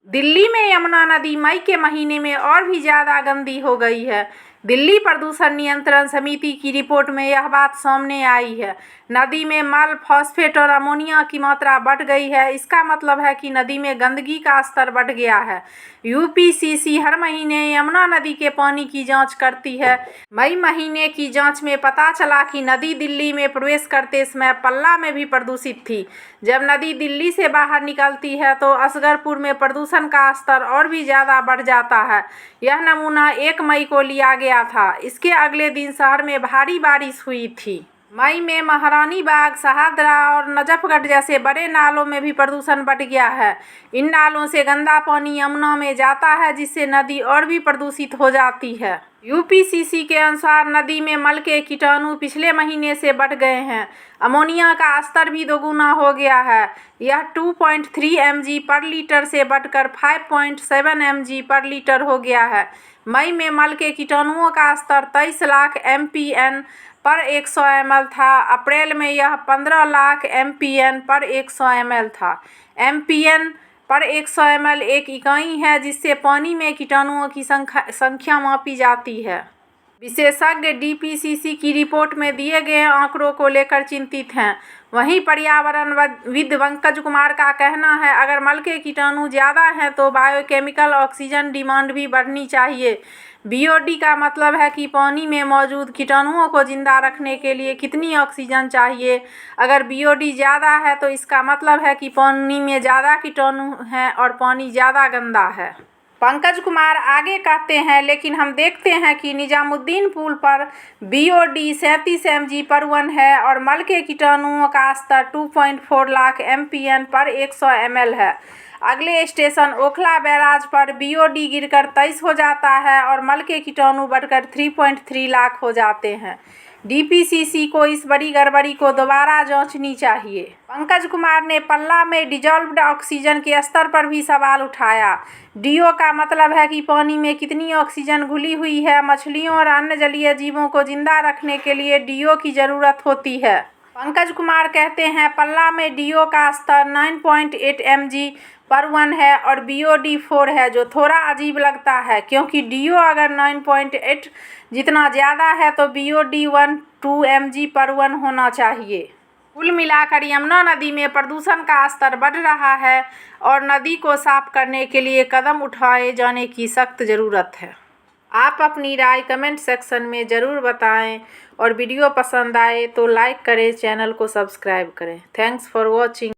दिल्ली में यमुना नदी मई के महीने में और भी ज़्यादा गंदी हो गई है। दिल्ली प्रदूषण नियंत्रण समिति की रिपोर्ट में यह बात सामने आई है। नदी में मल, फॉस्फेट और अमोनिया की मात्रा बढ़ गई है। इसका मतलब है कि नदी में गंदगी का स्तर बढ़ गया है। यूपीसीसी हर महीने यमुना नदी के पानी की जांच करती है। मई महीने की जांच में पता चला कि नदी दिल्ली में प्रवेश करते समय पल्ला में भी प्रदूषित थी। जब नदी दिल्ली से बाहर निकलती है तो असगरपुर में प्रदूषण का स्तर और भी ज़्यादा बढ़ जाता है। यह नमूना 1 मई को लिया गया था। इसके अगले दिन शहर में भारी बारिश हुई थी। मई में महारानी बाग, शहादरा और नजफगढ़ जैसे बड़े नालों में भी प्रदूषण बढ़ गया है। इन नालों से गंदा पानी यमुना में जाता है, जिससे नदी और भी प्रदूषित हो जाती है। यूपीसीसी के अनुसार नदी में मल के कीटाणु पिछले महीने से बढ़ गए हैं। अमोनिया का स्तर भी दोगुना हो गया है। यह 2.3 mg पर लीटर से बढ़कर 5.7 mg पर लीटर हो गया है। मई में मल के कीटाणुओं का स्तर 23 लाख MPN पर 100 ml था। अप्रैल में यह 15 लाख MPN पर 100 ml था। MPN पर 100 ml एक इकाई है जिससे पानी में कीटाणुओं की संख्या मापी जाती है। विशेषज्ञ डीपीसीसी की रिपोर्ट में दिए गए आंकड़ों को लेकर चिंतित हैं। वहीं पर्यावरणविद पंकज कुमार का कहना है, अगर मल के कीटाणु ज़्यादा हैं तो बायोकेमिकल ऑक्सीजन डिमांड भी बढ़नी चाहिए। बीओडी का मतलब है कि पानी में मौजूद कीटाणुओं को जिंदा रखने के लिए कितनी ऑक्सीजन चाहिए। अगर बीओडी ज़्यादा है तो इसका मतलब है कि पानी में ज़्यादा कीटाणु हैं और पानी ज़्यादा गंदा है। पंकज कुमार आगे कहते हैं, लेकिन हम देखते हैं कि निजामुद्दीन पुल पर बीओडी 37 mg पर 1 है और मल के कीटाणुओं का स्तर 2.4 लाख MPN पर 100 ml है। अगले स्टेशन ओखला बैराज पर बीओडी गिरकर 23 हो जाता है और मल के कीटाणु बढ़कर 3.3 लाख हो जाते हैं। डीपीसीसी को इस बड़ी गड़बड़ी को दोबारा जांचनी चाहिए। पंकज कुमार ने पल्ला में डिजॉल्व्ड ऑक्सीजन के स्तर पर भी सवाल उठाया। डीओ का मतलब है कि पानी में कितनी ऑक्सीजन घुली हुई है। मछलियों और अन्य जलीय जीवों को जिंदा रखने के लिए डीओ की ज़रूरत होती है। पंकज कुमार कहते हैं, पल्ला में डीओ का स्तर 9.8 mg पर 1 है और बीओडी 4 है, जो थोड़ा अजीब लगता है क्योंकि डीओ अगर 9.8 जितना ज़्यादा है तो बीओडी 1.2 mg पर 1 होना चाहिए। कुल मिलाकर यमुना नदी में प्रदूषण का स्तर बढ़ रहा है और नदी को साफ करने के लिए कदम उठाए जाने की सख्त ज़रूरत है। आप अपनी राय कमेंट सेक्शन में ज़रूर बताएं और वीडियो पसंद आए तो लाइक करें, चैनल को सब्सक्राइब करें। Thanks for watching.